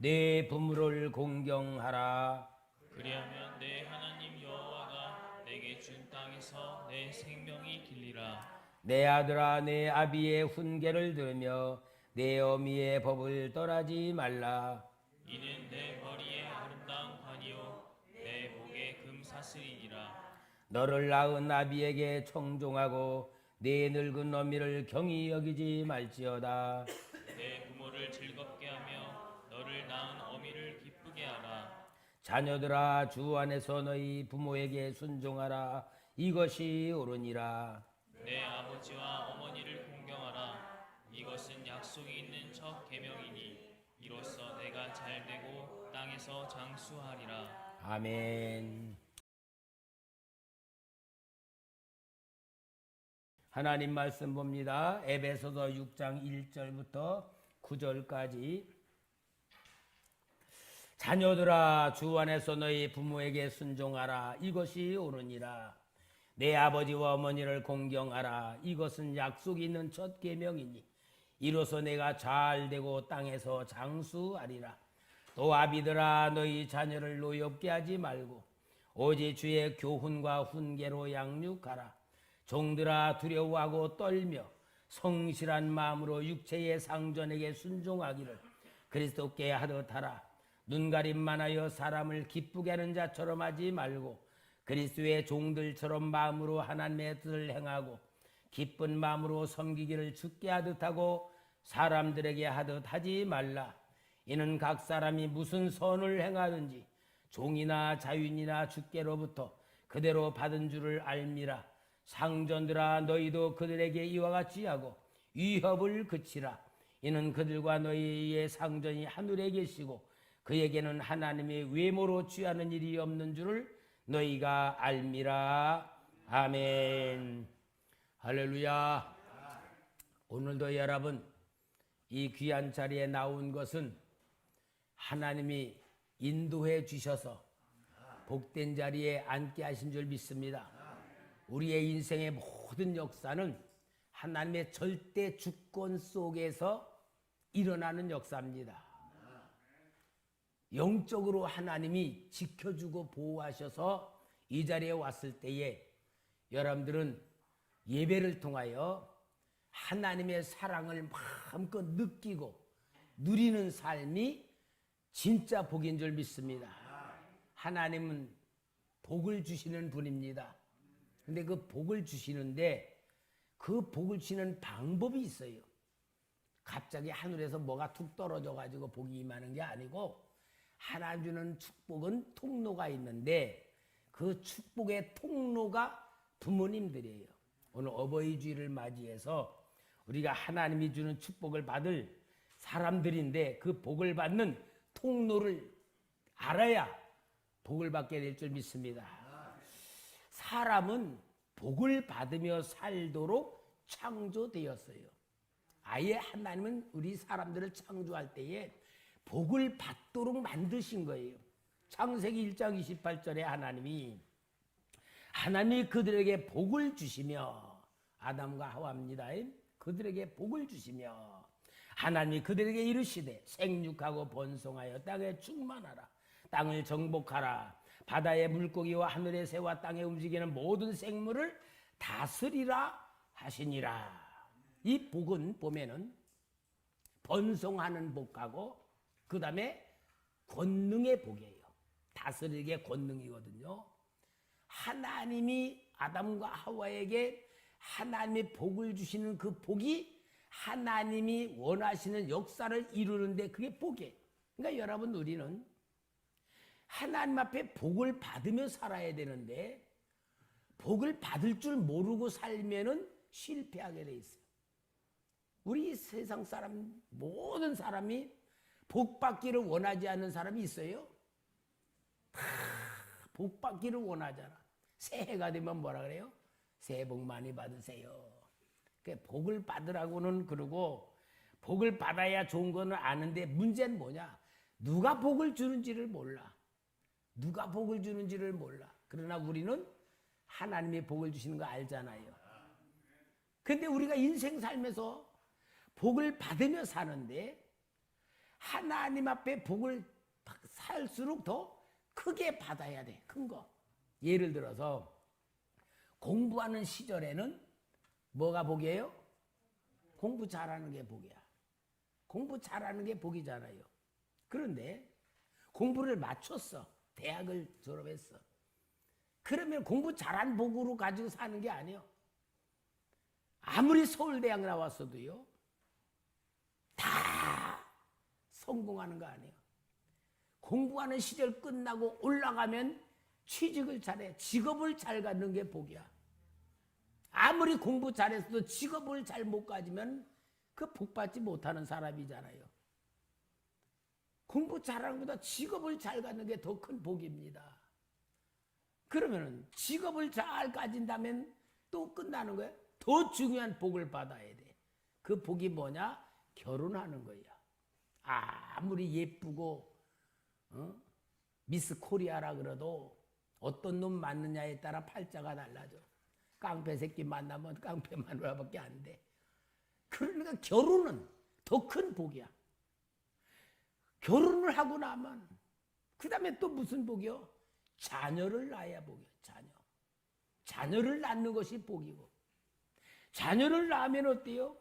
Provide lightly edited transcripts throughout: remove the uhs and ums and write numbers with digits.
내 부모를 공경하라. 그리하면 내 하나님 여호와가 내게 준 땅에서 내 생명이 길리라. 내 아들아, 내 아비의 훈계를 들으며 내 어미의 법을 떠나지 말라. 이는 내 머리에 아름다운 관이요 내 목에 금사슬이니라. 너를 낳은 아비에게 청종하고 내 늙은 어미를 경히 여기지 말지어다. 내 부모를 즐겁게 하며 너를 낳은 어미를 기쁘게 하라. 자녀들아, 주 안에서 너희 부모에게 순종하라. 이것이 옳으니라. 내 아버지와 어머니를 공경하라. 이것은 약속이 있는 첫 계명이니 이로써 내가 잘되고 땅에서 장수하리라. 아멘. 하나님 말씀 봅니다. 에베소서 6장 1절부터 9절까지. 자녀들아, 주 안에서 너희 부모에게 순종하라. 이것이 옳으니라. 내 아버지와 어머니를 공경하라. 이것은 약속이 있는 첫 계명이니 이로써 내가 잘되고 땅에서 장수하리라. 또 아비들아, 너희 자녀를 노엽게 하지 말고 오직 주의 교훈과 훈계로 양육하라. 종들아, 두려워하고 떨며 성실한 마음으로 육체의 상전에게 순종하기를 그리스도께 하듯 하라. 눈가림만 하여 사람을 기쁘게 하는 자처럼 하지 말고 그리스도의 종들처럼 마음으로 하나님의 뜻을 행하고 기쁜 마음으로 섬기기를 주께 하듯 하고 사람들에게 하듯 하지 말라. 이는 각 사람이 무슨 선을 행하든지 종이나 자유인이나 주께로부터 그대로 받은 줄을 알미라. 상전들아, 너희도 그들에게 이와 같이 하고 위협을 그치라. 이는 그들과 너희의 상전이 하늘에 계시고 그에게는 하나님의 외모로 취하는 일이 없는 줄을 너희가 알미라. 아멘. 할렐루야. 오늘도 여러분 이 귀한 자리에 나온 것은 하나님이 인도해 주셔서 복된 자리에 앉게 하신 줄 믿습니다. 우리의 인생의 모든 역사는 하나님의 절대 주권 속에서 일어나는 역사입니다. 영적으로 하나님이 지켜주고 보호하셔서 이 자리에 왔을 때에 여러분들은 예배를 통하여 하나님의 사랑을 마음껏 느끼고 누리는 삶이 진짜 복인 줄 믿습니다. 하나님은 복을 주시는 분입니다. 근데 그 복을 주시는데 그 복을 주시는 방법이 있어요. 갑자기 하늘에서 뭐가 툭 떨어져 가지고 복이 임하는 게 아니고 하나님 주는 축복은 통로가 있는데 그 축복의 통로가 부모님들이에요. 오늘 어버이 주일을 맞이해서 우리가 하나님이 주는 축복을 받을 사람들인데 그 복을 받는 통로를 알아야 복을 받게 될 줄 믿습니다. 사람은 복을 받으며 살도록 창조되었어요. 아예 하나님은 우리 사람들을 창조할 때에 복을 받도록 만드신 거예요. 창세기 1장 28절에 하나님이 그들에게 복을 주시며 아담과 하와입니다. 그들에게 복을 주시며 하나님이 그들에게 이르시되 생육하고 번성하여 땅에 충만하라. 땅을 정복하라. 바다의 물고기와 하늘의 새와 땅에 움직이는 모든 생물을 다스리라 하시니라. 이 복은 보면은 번성하는 복하고 그 다음에 권능의 복이에요. 다스리게 권능이거든요. 하나님이 아담과 하와에게 하나님의 복을 주시는 그 복이 하나님이 원하시는 역사를 이루는데 그게 복이에요. 그러니까 여러분 우리는 하나님 앞에 복을 받으며 살아야 되는데 복을 받을 줄 모르고 살면은 실패하게 돼 있어요. 우리 세상 사람 모든 사람이 복 받기를 원하지 않는 사람이 있어요? 다 복 받기를 원하잖아. 새해가 되면 뭐라 그래요? 새해 복 많이 받으세요. 복을 받으라고는 그러고 복을 받아야 좋은 거는 아는데 문제는 뭐냐? 누가 복을 주는지를 몰라. 누가 복을 주는지를 몰라. 그러나 우리는 하나님의 복을 주시는 거 알잖아요. 근데 우리가 인생 살면서 복을 받으며 사는데 하나님 앞에 복을 살수록 더 크게 받아야 돼. 큰 거. 예를 들어서 공부하는 시절에는 뭐가 복이에요? 공부 잘하는 게 복이야. 공부 잘하는 게 복이잖아요. 그런데 공부를 마쳤어. 대학을 졸업했어. 그러면 공부 잘한 복으로 가지고 사는 게 아니에요. 아무리 서울대학 나왔어도요. 다 성공하는 거 아니에요. 공부하는 시절 끝나고 올라가면 취직을 잘해. 직업을 잘 갖는 게 복이야. 아무리 공부 잘했어도 직업을 잘 못 가지면 그 복 받지 못하는 사람이잖아요. 공부 잘하는 것보다 직업을 잘 갖는 게 더 큰 복입니다. 그러면 직업을 잘 가진다면 또 끝나는 거예요. 더 중요한 복을 받아야 돼. 그 복이 뭐냐? 결혼하는 거야. 아무리 예쁘고 미스 코리아라 그래도 어떤 놈 맞느냐에 따라 팔자가 달라져. 깡패 새끼 만나면 깡패 마누라밖에 안 돼. 그러니까 결혼은 더 큰 복이야. 결혼을 하고 나면 그 다음에 또 무슨 복이요? 자녀를 낳아야 복이요. 자녀를 낳는 것이 복이고, 자녀를 낳으면 어때요?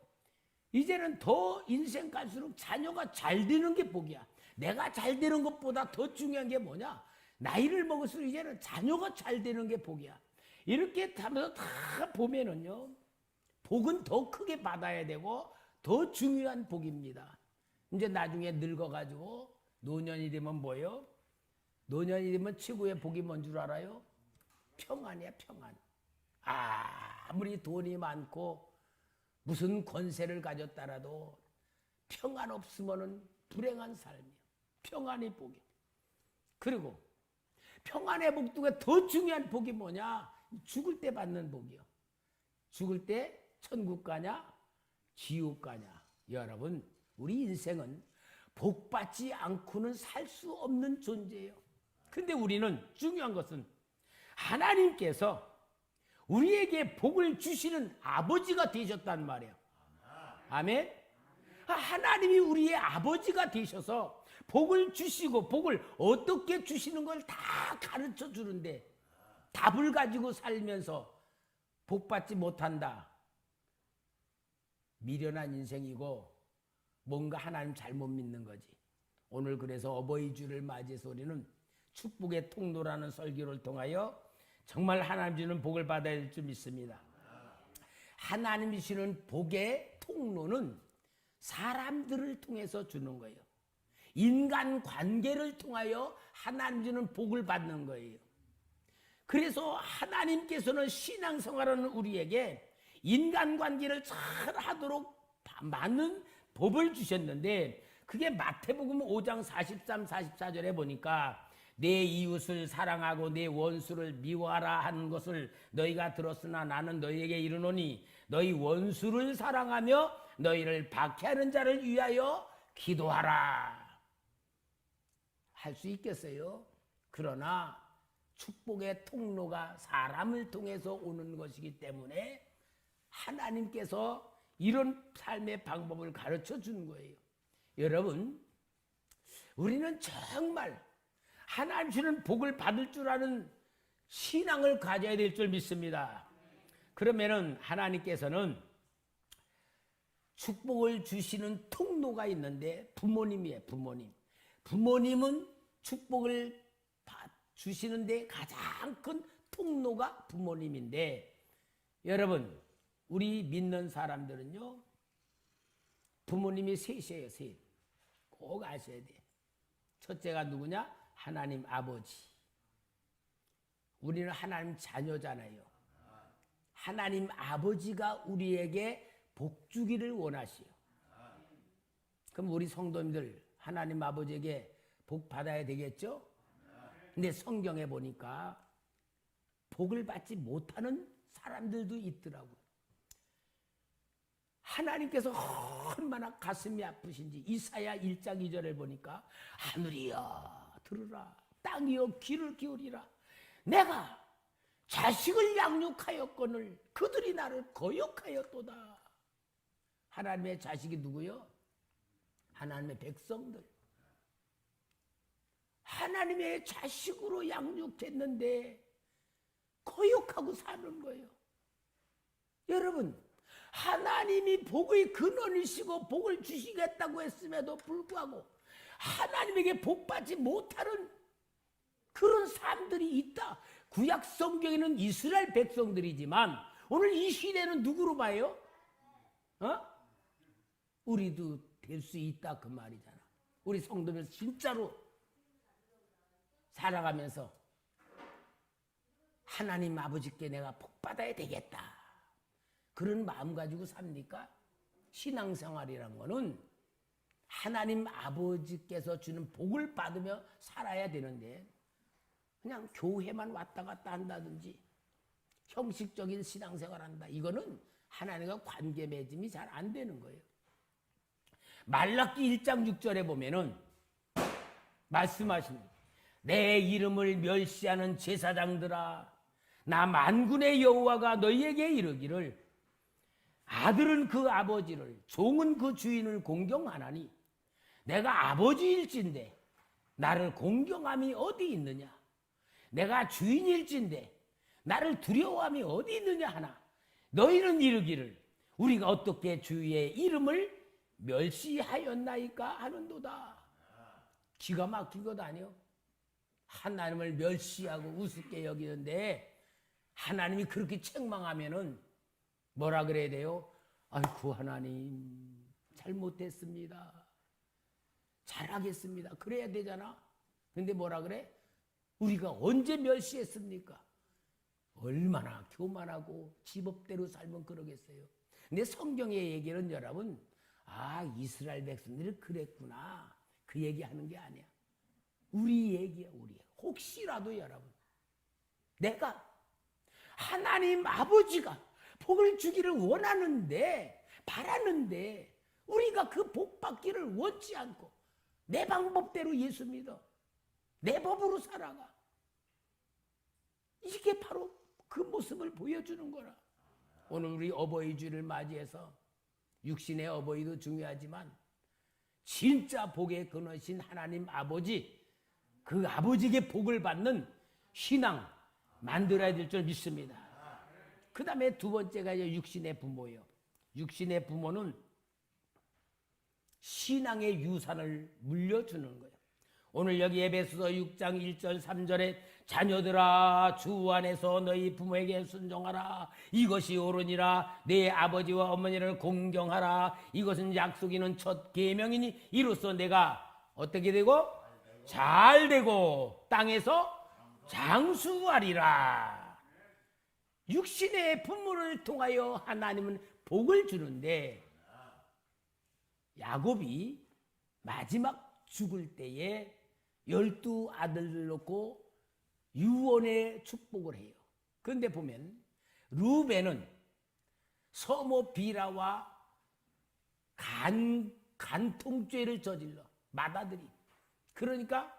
이제는 더 인생 갈수록 자녀가 잘 되는 게 복이야. 내가 잘 되는 것보다 더 중요한 게 뭐냐? 나이를 먹을수록 이제는 자녀가 잘 되는 게 복이야. 이렇게 하면서 다 보면은요, 복은 더 크게 받아야 되고 더 중요한 복입니다. 이제 나중에 늙어가지고 노년이 되면 뭐예요? 노년이 되면 최고의 복이 뭔 줄 알아요? 평안이야, 평안. 아무리 돈이 많고 무슨 권세를 가졌더라도 평안 없으면은 불행한 삶이야. 평안이 복이야. 그리고 평안의 복두가 더 중요한 복이 뭐냐? 죽을 때 받는 복이요. 죽을 때 천국 가냐? 지옥 가냐? 여러분, 우리 인생은 복 받지 않고는 살 수 없는 존재예요. 근데 우리는 중요한 것은 하나님께서 우리에게 복을 주시는 아버지가 되셨단 말이에요. 아멘? 하나님이 우리의 아버지가 되셔서 복을 주시고 복을 어떻게 주시는 걸 다 가르쳐 주는데 답을 가지고 살면서 복 받지 못한다. 미련한 인생이고 뭔가 하나님 잘못 믿는 거지. 오늘 그래서 어버이 주를 맞이해서 우리는 축복의 통로라는 설교를 통하여 정말 하나님 주는 복을 받아야 될 줄 믿습니다. 하나님 주시는 복의 통로는 사람들을 통해서 주는 거예요. 인간 관계를 통하여 하나님 주는 복을 받는 거예요. 그래서 하나님께서는 신앙생활하는 우리에게 인간관계를 잘 하도록 많은 법을 주셨는데 그게 마태복음 5장 43, 44절에 보니까 내 이웃을 사랑하고 내 원수를 미워하라 하는 것을 너희가 들었으나 나는 너희에게 이르노니 너희 원수를 사랑하며 너희를 박해하는 자를 위하여 기도하라. 할 수 있겠어요? 그러나 축복의 통로가 사람을 통해서 오는 것이기 때문에 하나님께서 이런 삶의 방법을 가르쳐 주는 거예요. 여러분, 우리는 정말 하나님 주는 복을 받을 줄 아는 신앙을 가져야 될 줄 믿습니다. 그러면은 하나님께서는 축복을 주시는 통로가 있는데 부모님이에요. 부모님은 축복을 주시는데 가장 큰 통로가 부모님인데 여러분, 우리 믿는 사람들은요, 부모님이 셋이에요. 셋. 꼭 아셔야 돼. 첫째가 누구냐? 하나님 아버지. 우리는 하나님 자녀잖아요. 하나님 아버지가 우리에게 복 주기를 원하시오. 그럼 우리 성도님들 하나님 아버지에게 복 받아야 되겠죠? 근데 성경에 보니까 복을 받지 못하는 사람들도 있더라고요. 하나님께서 얼마나 가슴이 아프신지 이사야 1장 2절에 보니까 하늘이여 들으라, 땅이여 귀를 기울이라. 내가 자식을 양육하였거늘 그들이 나를 거역하였도다. 하나님의 자식이 누구요? 하나님의 백성들. 하나님의 자식으로 양육됐는데 거역하고 사는 거예요. 여러분, 하나님이 복의 근원이시고 복을 주시겠다고 했음에도 불구하고 하나님에게 복받지 못하는 그런 사람들이 있다. 구약 성경에는 이스라엘 백성들이지만 오늘 이 시대는 누구로 봐요? 우리도 될 수 있다 그 말이잖아. 우리 성도들 진짜로 살아가면서 하나님 아버지께 내가 복받아야 되겠다. 그런 마음 가지고 삽니까? 신앙생활이란 거는 하나님 아버지께서 주는 복을 받으며 살아야 되는데 그냥 교회만 왔다 갔다 한다든지 형식적인 신앙생활 한다. 이거는 하나님과 관계 맺음이 잘 안 되는 거예요. 말라기 1장 6절에 보면은 말씀하십니다. 내 이름을 멸시하는 제사장들아, 나 만군의 여호와가 너희에게 이르기를 아들은 그 아버지를 종은 그 주인을 공경하나니 내가 아버지일진데 나를 공경함이 어디 있느냐? 내가 주인일진데 나를 두려워함이 어디 있느냐 하나 너희는 이르기를 우리가 어떻게 주의 이름을 멸시하였나이까 하는도다. 기가 막힌 것 아니요? 하나님을 멸시하고 우습게 여기는데 하나님이 그렇게 책망하면은 뭐라 그래야 돼요? 아이고 하나님 잘못했습니다. 잘하겠습니다. 그래야 되잖아. 근데 뭐라 그래? 우리가 언제 멸시했습니까? 얼마나 교만하고 지법대로 살면 그러겠어요. 근데 성경의 얘기는 여러분, 이스라엘 백성들이 그랬구나. 그 얘기하는 게 아니야. 우리 얘기야, 우리. 혹시라도 여러분, 내가 하나님 아버지가 복을 주기를 원하는데, 바라는데, 우리가 그 복 받기를 원치 않고, 내 방법대로 예수 믿어. 내 법으로 살아가. 이게 바로 그 모습을 보여주는 거라. 오늘 우리 어버이 주를 맞이해서 육신의 어버이도 중요하지만 진짜 복의 근원이신 하나님 아버지, 그 아버지에게 복을 받는 신앙 만들어야 될 줄 믿습니다. 그 다음에 두 번째가 이제 육신의 부모예요. 육신의 부모는 신앙의 유산을 물려주는 거예요. 오늘 여기 에베소서 6장 1절 3절에 자녀들아 주 안에서 너희 부모에게 순종하라. 이것이 옳으니라. 내 아버지와 어머니를 공경하라. 이것은 약속 있는 첫 계명이니 이로써 내가 어떻게 되고 잘 되고 땅에서 장수하리라. 육신의 부모를 통하여 하나님은 복을 주는데 야곱이 마지막 죽을 때에 12 아들을 놓고 유언의 축복을 해요. 그런데 보면 루벤은 서모 비라와 간통죄를 저질러 맏아들이. 그러니까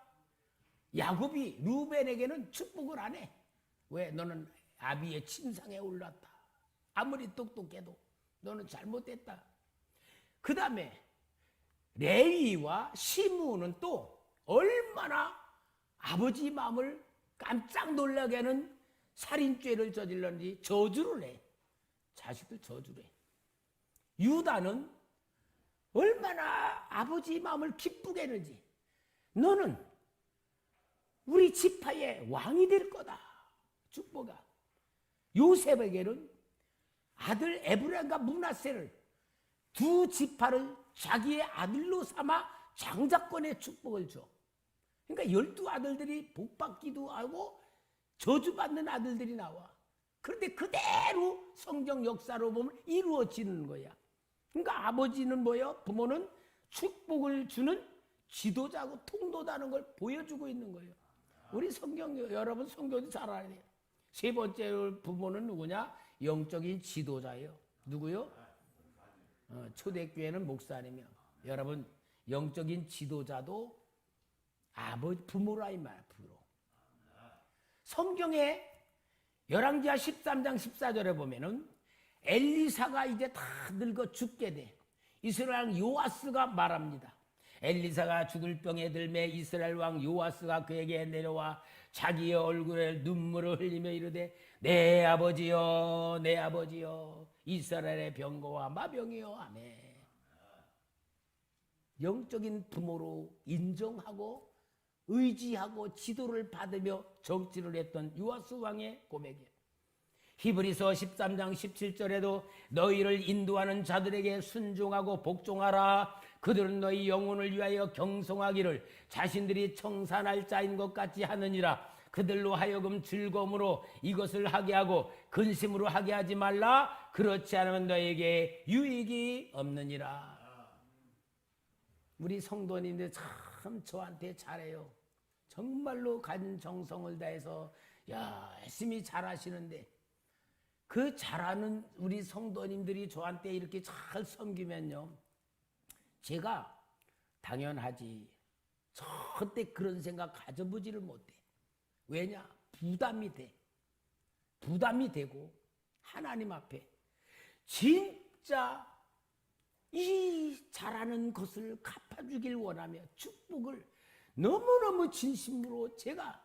야곱이 루벤에게는 축복을 안 해. 왜? 너는 아비의 침상에 올랐다. 아무리 똑똑해도 너는 잘못됐다. 그 다음에 레위와 시므온은 또 얼마나 아버지 마음을 깜짝 놀라게 하는 살인죄를 저질렀는지 저주를 해. 자식들 저주를 해. 유다는 얼마나 아버지 마음을 기쁘게 했는지 너는 우리 지파의 왕이 될 거다. 축복아. 요셉에게는 아들 에브라임과 므낫세를 두 지파를 자기의 아들로 삼아 장자권의 축복을 줘. 그러니까 12 아들들이 복받기도 하고 저주받는 아들들이 나와. 그런데 그대로 성경 역사로 보면 이루어지는 거야. 그러니까 아버지는 뭐예요? 부모는 축복을 주는 지도자고 통도자는 걸 보여주고 있는 거예요. 우리 성경, 여러분 성경도 잘 알아야 돼요. 세 번째 부모는 누구냐? 영적인 지도자예요. 누구요? 초대교회는 목사님이요. 여러분 영적인 지도자도 아버지 부모라 이 말. 부모. 성경에 열왕기하 13장 14절에 보면은 엘리사가 이제 다 늙어 죽게 돼. 이스라엘 요아스가 말합니다. 엘리사가 죽을 병에 들매 이스라엘 왕 요아스가 그에게 내려와 자기의 얼굴에 눈물을 흘리며 이르되 내 아버지여 내 아버지여 이스라엘의 병거와 마병이여 아멘. 영적인 부모로 인정하고 의지하고 지도를 받으며 정치를 했던 요아스 왕의 고백이에요. 히브리서 13장 17절에도 너희를 인도하는 자들에게 순종하고 복종하라. 그들은 너희 영혼을 위하여 경성하기를 자신들이 청산할 자인 것 같이 하느니라. 그들로 하여금 즐거움으로 이것을 하게 하고 근심으로 하게 하지 말라. 그렇지 않으면 너에게 유익이 없느니라. 우리 성도님들 참 저한테 잘해요. 정말로 간 정성을 다해서 열심히 잘하시는데 그 잘하는 우리 성도님들이 저한테 이렇게 잘 섬기면요, 제가 당연하지 절대 그런 생각 가져보지를 못해. 왜냐? 부담이 돼. 부담이 되고 하나님 앞에 진짜 이 잘하는 것을 갚아주길 원하며 축복을 너무너무 진심으로 제가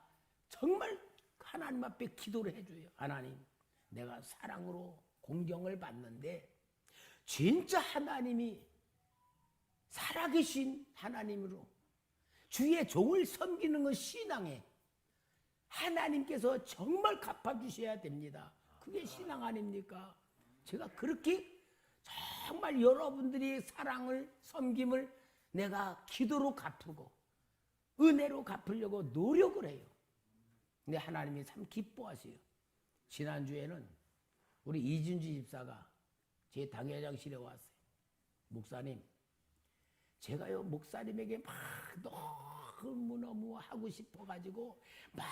정말 하나님 앞에 기도를 해줘요. 하나님, 내가 사랑으로 공경을 받는데 진짜 하나님이 살아계신 하나님으로 주의 종을 섬기는 건 신앙에 하나님께서 정말 갚아주셔야 됩니다. 그게 신앙 아닙니까? 제가 그렇게 정말 여러분들이 사랑을 섬김을 내가 기도로 갚고 은혜로 갚으려고 노력을 해요. 근데 하나님이 참 기뻐하세요. 지난주에는 우리 이준주 집사가 제 당회장실에 왔어요. 목사님, 제가요 목사님에게 막 너무너무 하고 싶어가지고 막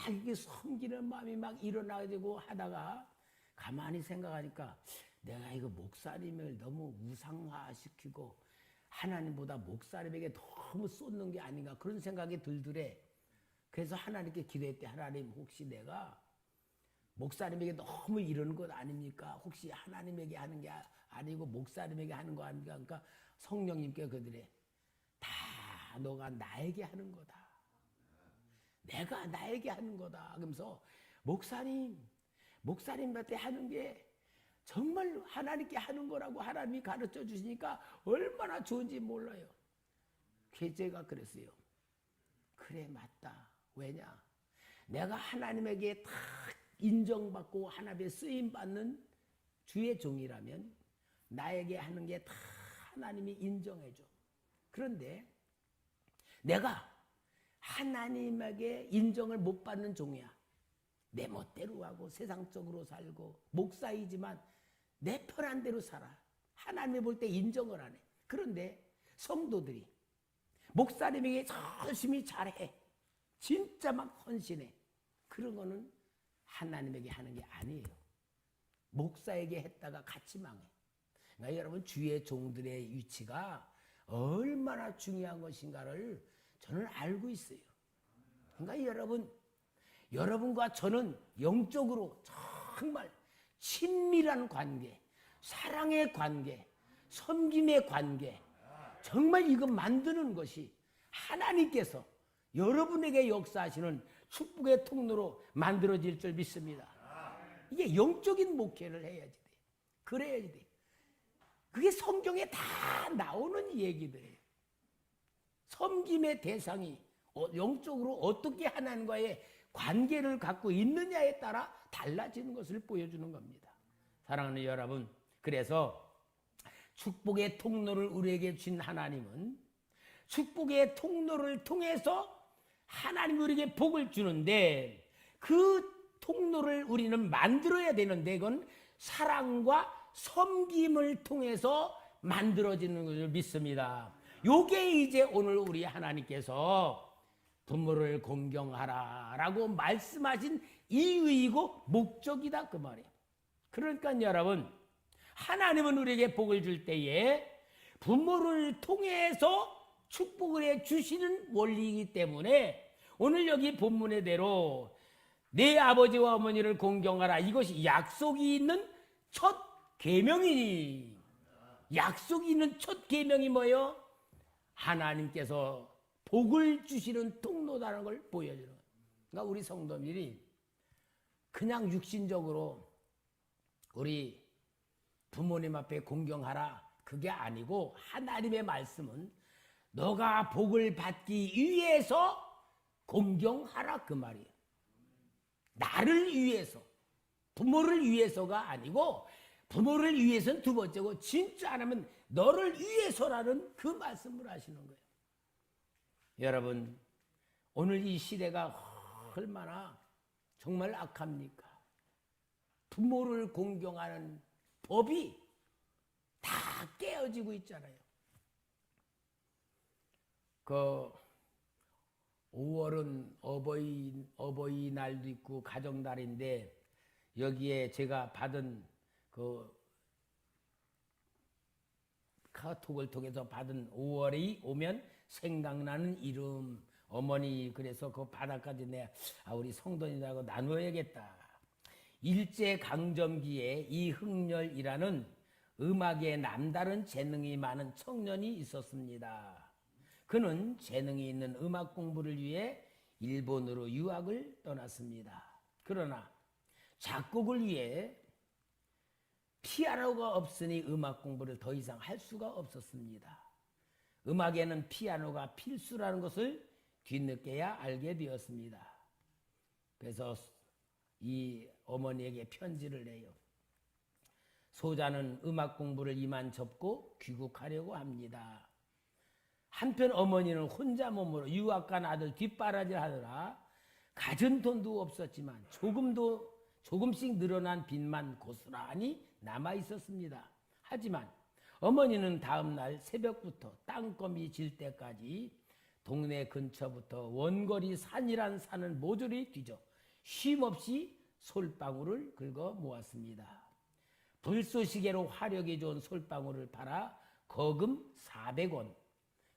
이게 섬기는 마음이 막 일어나가지고 하다가 가만히 생각하니까 내가 이거 목사님을 너무 우상화시키고 하나님보다 목사님에게 너무 쏟는 게 아닌가 그런 생각이 들더래. 그래서 하나님께 기도했대. 하나님, 혹시 내가 목사님에게 너무 이러는 것 아닙니까? 혹시 하나님에게 하는 게 아니고 목사님에게 하는 거 아닙니까? 그러니까 성령님께 그들에 다 너가 나에게 하는 거다. 내가 나에게 하는 거다. 그러면서 목사님한테 하는 게 정말 하나님께 하는 거라고 하나님이 가르쳐 주시니까 얼마나 좋은지 몰라요. 제가 그랬어요. 그래, 맞다. 왜냐? 내가 하나님에게 다 인정받고 하나님의 쓰임받는 주의 종이라면 나에게 하는 게 다 하나님이 인정해줘. 그런데 내가 하나님에게 인정을 못 받는 종이야. 내 멋대로 하고 세상적으로 살고 목사이지만 내 편한 대로 살아. 하나님이 볼 때 인정을 안 해. 그런데 성도들이 목사님에게 열심히 잘해. 진짜 막 헌신해. 그런 거는 하나님에게 하는 게 아니에요. 목사에게 했다가 같이 망해. 그러니까 여러분, 주의 종들의 위치가 얼마나 중요한 것인가를 저는 알고 있어요. 그러니까 여러분과 저는 영적으로 정말 친밀한 관계, 사랑의 관계, 섬김의 관계, 정말 이거 만드는 것이 하나님께서 여러분에게 역사하시는 축복의 통로로 만들어질 줄 믿습니다. 이게 영적인 목회를 해야지 돼. 그래야지 돼. 그게 성경에 다 나오는 얘기들이에요. 섬김의 대상이 영적으로 어떻게 하나님과의 관계를 갖고 있느냐에 따라 달라지는 것을 보여주는 겁니다. 사랑하는 여러분, 그래서 축복의 통로를 우리에게 준 하나님은 축복의 통로를 통해서 하나님이 우리에게 복을 주는데 그 통로를 우리는 만들어야 되는데 그건 사랑과 섬김을 통해서 만들어지는 것을 믿습니다. 요게 이제 오늘 우리 하나님께서 부모를 공경하라 라고 말씀하신 이유이고 목적이다 그 말이에요. 그러니까 여러분, 하나님은 우리에게 복을 줄 때에 부모를 통해서 축복을 해 주시는 원리이기 때문에 오늘 여기 본문의대로 내 아버지와 어머니를 공경하라, 이것이 약속이 있는 첫 계명이니, 약속이 있는 첫 계명이 뭐예요? 하나님께서 복을 주시는 통로다는 걸 보여주는 거예요. 그러니까 우리 성도들이 그냥 육신적으로 우리 부모님 앞에 공경하라 그게 아니고 하나님의 말씀은 너가 복을 받기 위해서 공경하라 그 말이에요. 나를 위해서, 부모를 위해서가 아니고 부모를 위해서는 두 번째고 진짜 안 하면 너를 위해서라는 그 말씀을 하시는 거예요. 여러분, 오늘 이 시대가 얼마나 정말 악합니까? 부모를 공경하는 법이 다 깨어지고 있잖아요. 그 5월은 어버이날도 있고 가정날인데 여기에 제가 받은 그 카톡을 통해서 받은 5월이 오면 생각나는 이름 어머니 그래서 그 바닥까지 우리 성도님하고 나누어야겠다. 일제강점기에 이흥렬이라는 음악에 남다른 재능이 많은 청년이 있었습니다. 그는 재능이 있는 음악 공부를 위해 일본으로 유학을 떠났습니다. 그러나 작곡을 위해 피아노가 없으니 음악 공부를 더 이상 할 수가 없었습니다. 음악에는 피아노가 필수라는 것을 뒤늦게야 알게 되었습니다. 그래서 이 어머니에게 편지를 내요. 소자는 음악 공부를 이만 접고 귀국하려고 합니다. 한편 어머니는 혼자 몸으로 유학 간 아들 뒷바라지 하느라 가진 돈도 없었지만 조금씩 늘어난 빚만 고스란히 남아 있었습니다. 하지만 어머니는 다음 날 새벽부터 땅거미 질 때까지 동네 근처부터 원거리 산이란 산을 모조리 뒤져 쉼없이 솔방울을 긁어 모았습니다. 불쏘시개로 화력이 좋은 솔방울을 팔아 거금 400원.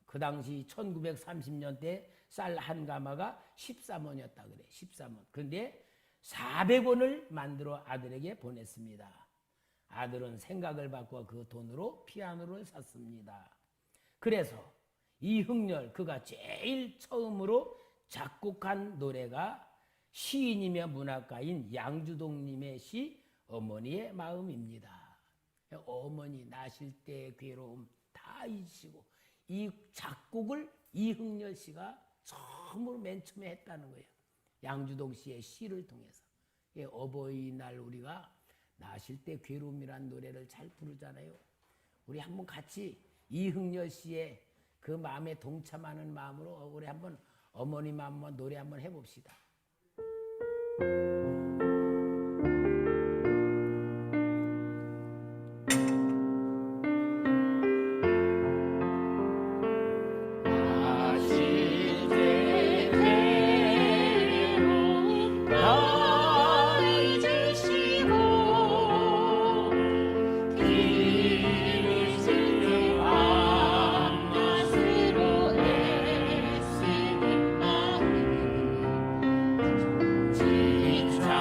그 당시 1930년대 쌀 한 가마가 13원이었다 그래. 13원. 그런데 400원을 만들어 아들에게 보냈습니다. 아들은 생각을 바꿔 그 돈으로 피아노를 샀습니다. 그래서 이흥렬 그가 제일 처음으로 작곡한 노래가 시인이며 문학가인 양주동님의 시 어머니의 마음입니다. 어머니 나실 때 괴로움 다 잊으시고 이 작곡을 이흥렬 씨가 처음으로 맨 처음에 했다는 거예요. 양주동 씨의 시를 통해서. 어버이날 우리가 나실 때 괴로움이란 노래를 잘 부르잖아요. 우리 한번 같이 이흥렬 씨의 그 마음에 동참하는 마음으로 우리 한번 어머님 한번 노래 한번 해봅시다. 참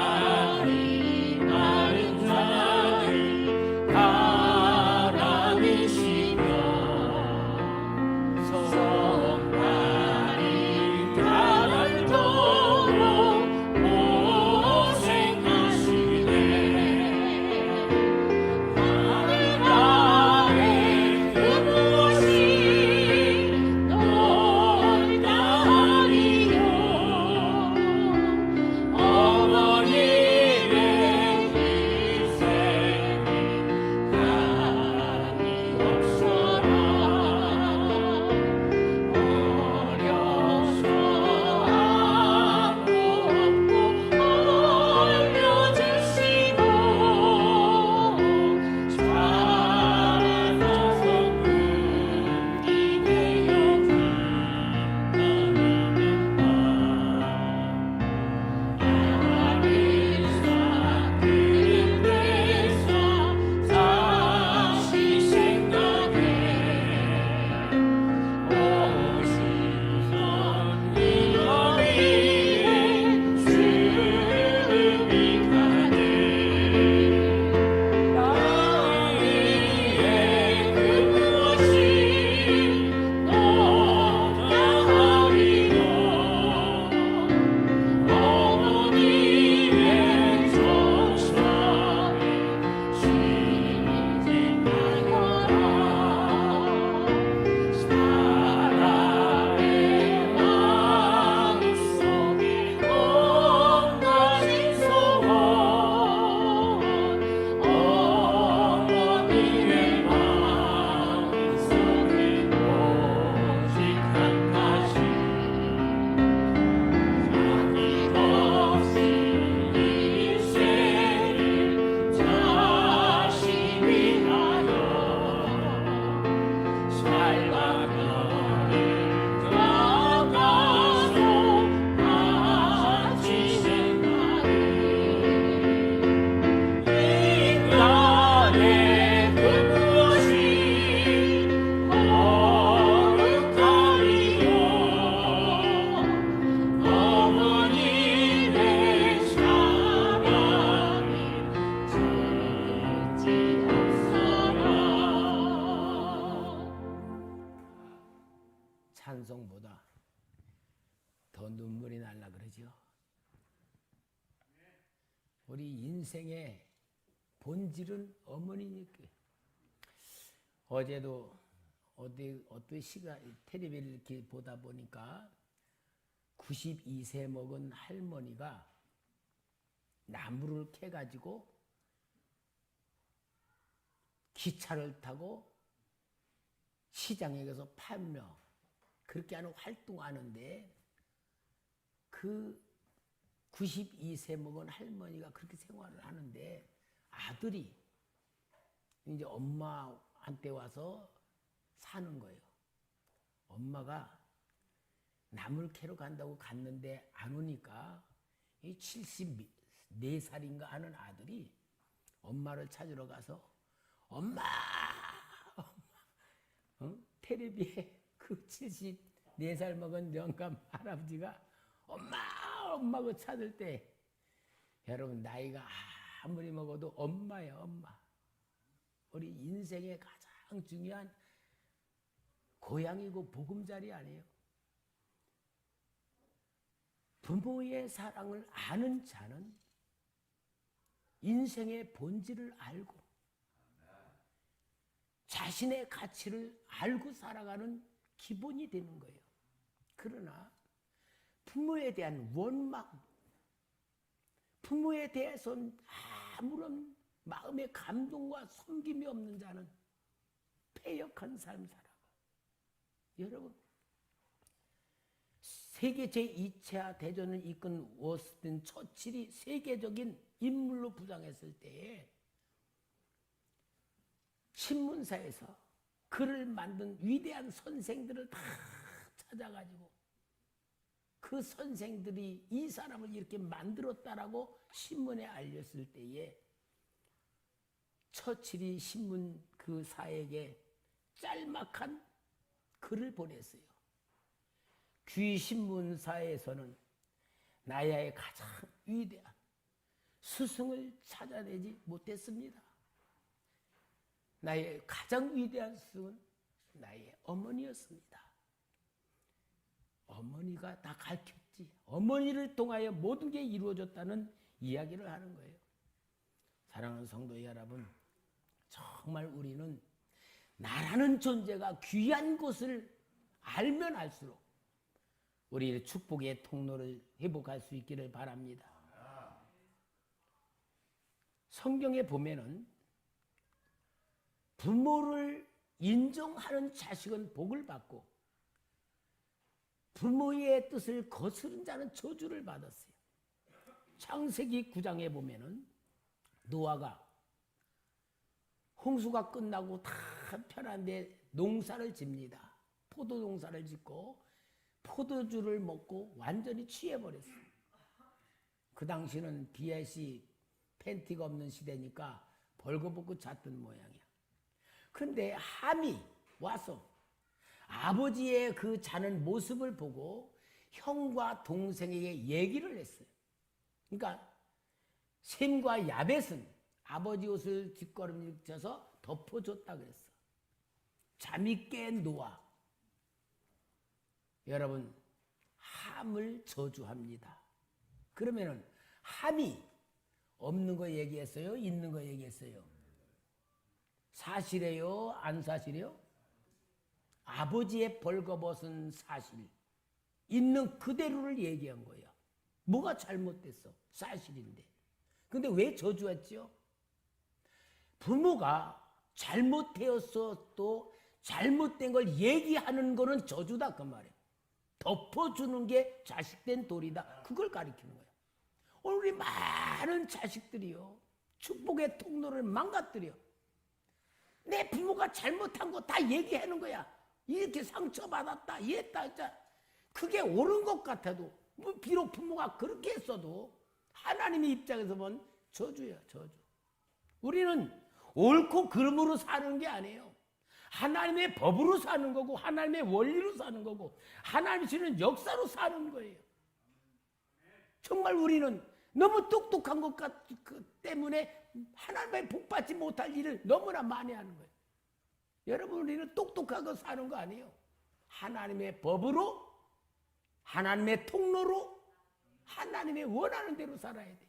눈물이 날라 그러죠. 우리 인생의 본질은 어머니니까. 어제도 어떤 시간 텔레비를 이렇게 보다 보니까 92세 먹은 할머니가 나무를 캐가지고 기차를 타고 시장에 가서 팔며 그렇게 하는 활동하는데, 그 92세 먹은 할머니가 그렇게 생활을 하는데 아들이 이제 엄마한테 와서 사는 거예요. 엄마가 나물 캐러 간다고 갔는데 안 오니까 이 74살인가 하는 아들이 엄마를 찾으러 가서 엄마, 텔레비에 그 74살 먹은 영감 할아버지가 엄마 그 찾을 때, 여러분 나이가 아무리 먹어도 엄마예요, 엄마. 우리 인생의 가장 중요한 고향이고 보금자리 아니에요. 부모의 사랑을 아는 자는 인생의 본질을 알고 자신의 가치를 알고 살아가는 기본이 되는 거예요. 그러나 부모에 대한 원망, 부모에 대해서는 아무런 마음의 감동과 섬김이 없는 자는 패역한 삶 살아가. 여러분, 세계 제2차 대전을 이끈 워스턴 처칠이 세계적인 인물로 부상했을 때에 신문사에서 글을 만든 위대한 선생들을 다 찾아가지고 그 선생들이 이 사람을 이렇게 만들었다라고 신문에 알렸을 때에 처칠이 신문 그 사에게 짤막한 글을 보냈어요. 귀신문사에서는 나의 가장 위대한 스승을 찾아내지 못했습니다. 나의 가장 위대한 스승은 나의 어머니였습니다. 어머니가 다 가르쳤지. 어머니를 통하여 모든 게 이루어졌다는 이야기를 하는 거예요. 사랑하는 성도 여러분, 정말 우리는 나라는 존재가 귀한 것을 알면 알수록 우리의 축복의 통로를 회복할 수 있기를 바랍니다. 성경에 보면은 부모를 인정하는 자식은 복을 받고 부모의 뜻을 거스른 자는 저주를 받았어요. 창세기 9장에 보면은 노아가 홍수가 끝나고 다 편한데 농사를 집니다. 포도 농사를 짓고 포도주를 먹고 완전히 취해버렸어요. 그 당시는 BIC 팬티가 없는 시대니까 벌거벗고 잤던 모양이야. 그런데 함이 와서 아버지의 그 자는 모습을 보고 형과 동생에게 얘기를 했어요. 그러니까 셈과 야벳은 아버지 옷을 뒷걸음질 쳐서 덮어줬다 그랬어. 잠이 깬 노아. 여러분, 함을 저주합니다. 그러면은 함이 없는 거 얘기했어요? 있는 거 얘기했어요? 사실이에요? 안 사실이에요? 아버지의 벌거벗은 사실, 있는 그대로를 얘기한 거야. 뭐가 잘못됐어? 사실인데. 근데 왜 저주했죠? 부모가 잘못되었어도 잘못된 걸 얘기하는 거는 저주다 그 말이에요. 덮어주는 게 자식된 도리다. 그걸 가리키는 거야. 오늘 우리 많은 자식들이요, 축복의 통로를 망가뜨려. 내 부모가 잘못한 거 다 얘기하는 거야. 이렇게 상처받았다, 이랬다, 했다. 그게 옳은 것 같아도, 뭐 비록 부모가 그렇게 했어도 하나님의 입장에서 보면 저주야, 저주. 우리는 옳고 그름으로 사는 게 아니에요. 하나님의 법으로 사는 거고, 하나님의 원리로 사는 거고, 하나님이 주는 역사로 사는 거예요. 정말 우리는 너무 똑똑한 것 때문에 하나님의 복 받지 못할 일을 너무나 많이 하는 거예요. 여러분, 우리는 똑똑하게 사는 거 아니에요. 하나님의 법으로 하나님의 통로로 하나님의 원하는 대로 살아야 돼.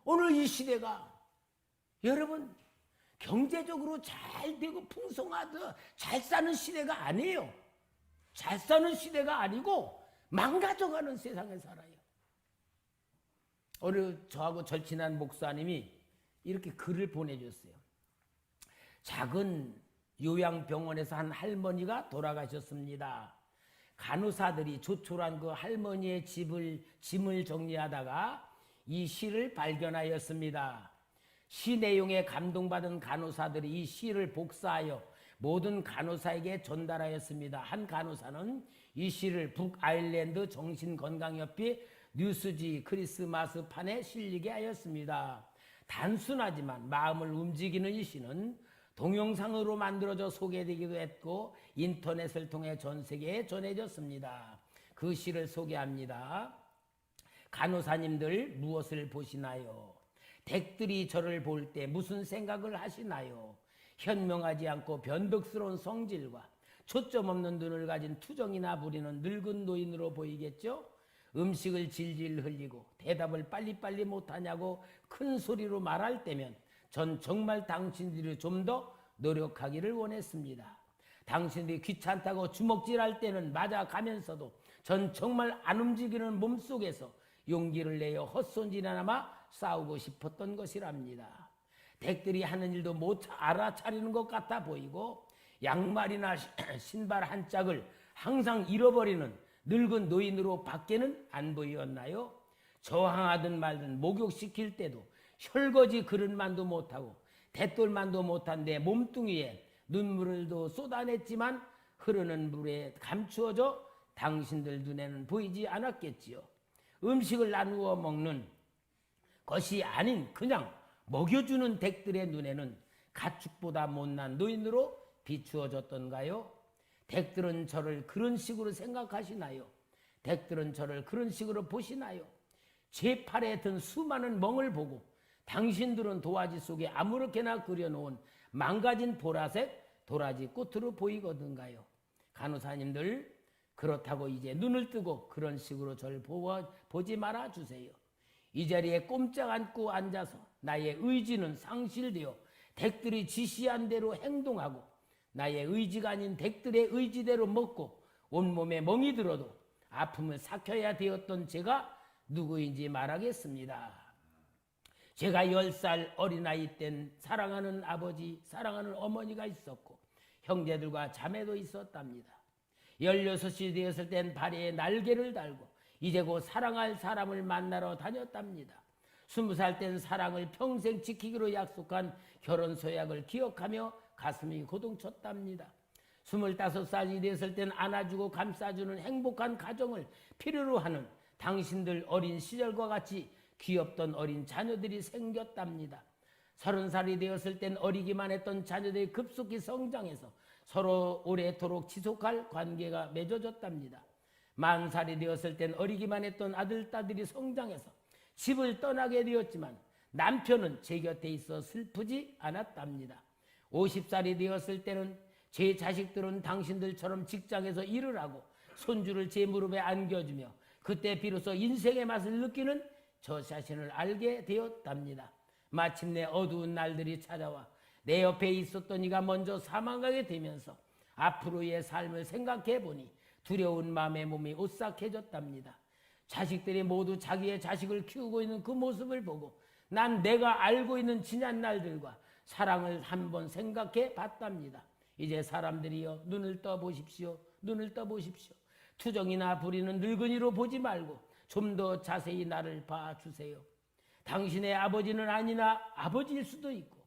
오늘 이 시대가 여러분 경제적으로 잘 되고 풍성하다 잘 사는 시대가 아니에요. 잘 사는 시대가 아니고 망가져가는 세상에 살아요. 오늘 저하고 절친한 목사님이 이렇게 글을 보내줬어요. 작은 요양병원에서 한 할머니가 돌아가셨습니다. 간호사들이 조촐한 그 할머니의 짐을 정리하다가 이 시를 발견하였습니다. 시 내용에 감동받은 간호사들이 이 시를 복사하여 모든 간호사에게 전달하였습니다. 한 간호사는 이 시를 북아일랜드 정신건강협회 뉴스지 크리스마스판에 실리게 하였습니다. 단순하지만 마음을 움직이는 이 시는 동영상으로 만들어져 소개되기도 했고 인터넷을 통해 전 세계에 전해졌습니다. 그 시를 소개합니다. 간호사님들 무엇을 보시나요? 댁들이 저를 볼 때 무슨 생각을 하시나요? 현명하지 않고 변덕스러운 성질과 초점 없는 눈을 가진 투정이나 부리는 늙은 노인으로 보이겠죠? 음식을 질질 흘리고 대답을 빨리빨리 못하냐고 큰 소리로 말할 때면 전 정말 당신들이 좀 더 노력하기를 원했습니다. 당신들이 귀찮다고 주먹질할 때는 맞아가면서도 전 정말 안 움직이는 몸속에서 용기를 내어 헛손질하나마 싸우고 싶었던 것이랍니다. 댁들이 하는 일도 못 알아차리는 것 같아 보이고 양말이나 신발 한 짝을 항상 잃어버리는 늙은 노인으로 밖에는 안 보이었나요? 저항하든 말든 목욕시킬 때도 혈거지 그릇만도 못하고 대돌만도 못한 내 몸뚱이에 눈물을도 쏟아냈지만 흐르는 물에 감추어져 당신들 눈에는 보이지 않았겠지요. 음식을 나누어 먹는 것이 아닌 그냥 먹여주는 댁들의 눈에는 가축보다 못난 노인으로 비추어졌던가요? 댁들은 저를 그런 식으로 생각하시나요? 댁들은 저를 그런 식으로 보시나요? 제 팔에 든 수많은 멍을 보고 당신들은 도화지 속에 아무렇게나 그려놓은 망가진 보라색 도라지 꽃으로 보이거든가요? 간호사님들 그렇다고 이제 눈을 뜨고 그런 식으로 저를 보지 말아주세요. 이 자리에 꼼짝 않고 앉아서 나의 의지는 상실되어 댁들이 지시한 대로 행동하고 나의 의지가 아닌 댁들의 의지대로 먹고 온몸에 멍이 들어도 아픔을 삭혀야 되었던 제가 누구인지 말하겠습니다. 제가 10살 어린아이 땐 사랑하는 아버지, 사랑하는 어머니가 있었고 형제들과 자매도 있었답니다. 16이 되었을 땐 발에 날개를 달고 이제 곧 사랑할 사람을 만나러 다녔답니다. 20살 땐 사랑을 평생 지키기로 약속한 결혼 서약을 기억하며 가슴이 고동쳤답니다. 25살이 되었을 땐 안아주고 감싸주는 행복한 가정을 필요로 하는 당신들 어린 시절과 같이 귀엽던 어린 자녀들이 생겼답니다. 30살이 되었을 땐 어리기만 했던 자녀들이 급속히 성장해서 서로 오래도록 지속할 관계가 맺어졌답니다. 40살이 되었을 땐 어리기만 했던 아들, 딸들이 성장해서 집을 떠나게 되었지만 남편은 제 곁에 있어 슬프지 않았답니다. 50살이 되었을 때는 제 자식들은 당신들처럼 직장에서 일을 하고 손주를 제 무릎에 안겨주며 그때 비로소 인생의 맛을 느끼는 저 자신을 알게 되었답니다. 마침내 어두운 날들이 찾아와 내 옆에 있었던 이가 먼저 사망하게 되면서 앞으로의 삶을 생각해 보니 두려운 마음의 몸이 오싹해졌답니다. 자식들이 모두 자기의 자식을 키우고 있는 그 모습을 보고 난 내가 알고 있는 지난 날들과 사랑을 한번 생각해 봤답니다. 이제 사람들이여 눈을 떠 보십시오. 눈을 떠 보십시오. 투정이나 부리는 늙은이로 보지 말고 좀 더 자세히 나를 봐주세요. 당신의 아버지는 아니나 아버지일 수도 있고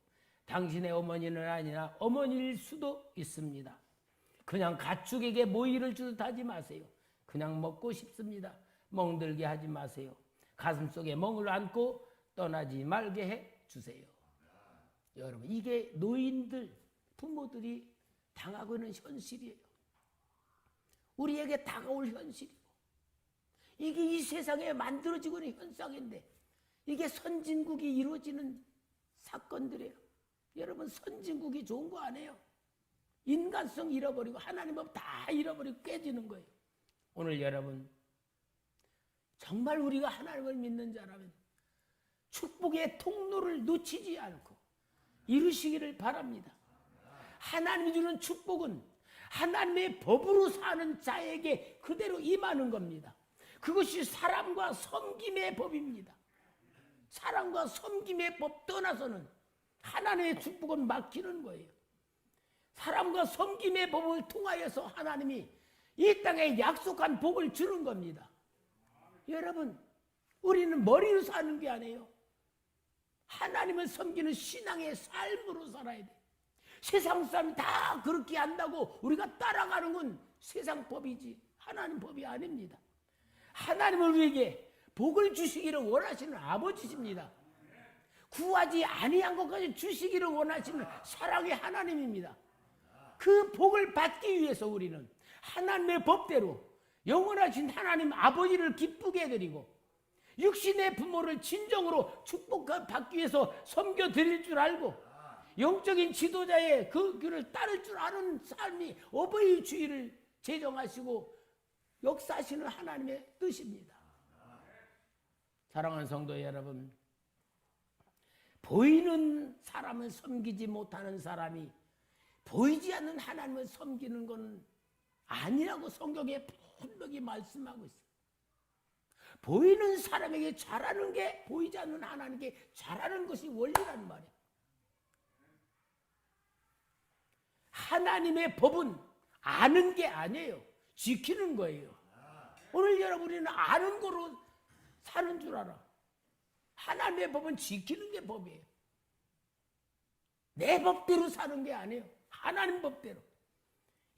당신의 어머니는 아니나 어머니일 수도 있습니다. 그냥 가축에게 모이를 주듯 하지 마세요. 그냥 먹고 싶습니다. 멍들게 하지 마세요. 가슴속에 멍을 안고 떠나지 말게 해주세요. 여러분, 이게 노인들, 부모들이 당하고 있는 현실이에요. 우리에게 다가올 현실이고 이게 이 세상에 만들어지고 있는 현상인데 이게 선진국이 이루어지는 사건들이에요. 여러분, 선진국이 좋은 거 아니에요. 인간성 잃어버리고 하나님 법 다 잃어버리고 깨지는 거예요. 오늘 여러분 정말 우리가 하나님을 믿는 자라면 축복의 통로를 놓치지 않고 이루시기를 바랍니다. 하나님이 주는 축복은 하나님의 법으로 사는 자에게 그대로 임하는 겁니다. 그것이 사람과 섬김의 법입니다. 사랑과 섬김의 법 떠나서는 하나님의 축복은 막히는 거예요. 사람과 섬김의 법을 통하여서 하나님이 이 땅에 약속한 복을 주는 겁니다. 여러분, 우리는 머리로 사는 게 아니에요. 하나님을 섬기는 신앙의 삶으로 살아야 돼. 세상 사람이 다 그렇게 한다고 우리가 따라가는 건 세상 법이지 하나님 법이 아닙니다. 하나님은 우리에게 복을 주시기를 원하시는 아버지십니다. 구하지 아니한 것까지 주시기를 원하시는 사랑의 하나님입니다. 그 복을 받기 위해서 우리는 하나님의 법대로 영원하신 하나님 아버지를 기쁘게 해드리고 육신의 부모를 진정으로 축복받기 위해서 섬겨드릴 줄 알고 영적인 지도자의 그 길을 따를 줄 아는 삶이 어버이 주의를 제정하시고 역사하시는 하나님의 뜻입니다. 사랑하는 성도 여러분, 보이는 사람을 섬기지 못하는 사람이 보이지 않는 하나님을 섬기는 건 아니라고 성경에 분명히 말씀하고 있어요. 보이는 사람에게 잘하는 게 보이지 않는 하나님께 잘하는 것이 원리란 말이에요. 하나님의 법은 아는 게 아니에요. 지키는 거예요. 오늘 여러분 우리는 아는 거로 사는 줄 알아. 하나님의 법은 지키는 게 법이에요. 내 법대로 사는 게 아니에요. 하나님 법대로.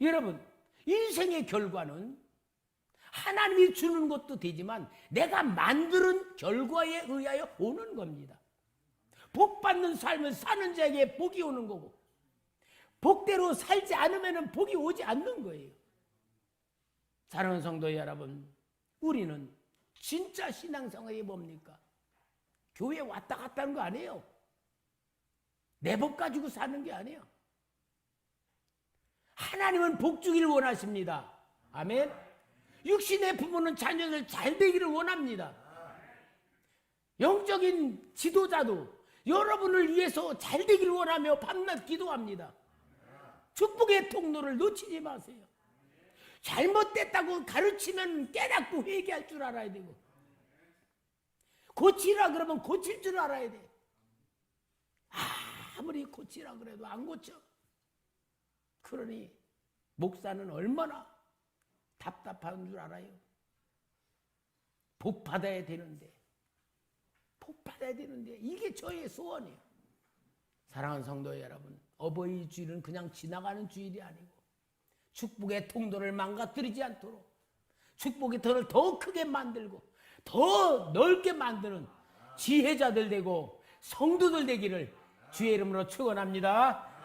여러분, 인생의 결과는 하나님이 주는 것도 되지만 내가 만드는 결과에 의하여 오는 겁니다. 복 받는 삶을 사는 자에게 복이 오는 거고 복대로 살지 않으면 복이 오지 않는 거예요. 사랑하는 성도 여러분, 우리는 진짜 신앙생활이 뭡니까? 교회 왔다 갔다 하는 거 아니에요. 내 복 가지고 사는 게 아니에요. 하나님은 복 주기를 원하십니다. 아멘. 육신의 부모는 자녀들 잘 되기를 원합니다. 영적인 지도자도 여러분을 위해서 잘 되기를 원하며 밤낮 기도합니다. 축복의 통로를 놓치지 마세요. 잘못됐다고 가르치면 깨닫고 회개할 줄 알아야 되고 고치라 그러면 고칠 줄 알아야 돼. 아무리 고치라 그래도 안 고쳐. 그러니 목사는 얼마나 답답한 줄 알아요. 복 받아야 되는데 이게 저의 소원이에요. 사랑하는 성도 여러분, 어버이 주일은 그냥 지나가는 주일이 아니고 축복의 통로를 망가뜨리지 않도록 축복의 터를 더 크게 만들고 더 넓게 만드는 지혜자들 되고 성도들 되기를 주의 이름으로 축원합니다.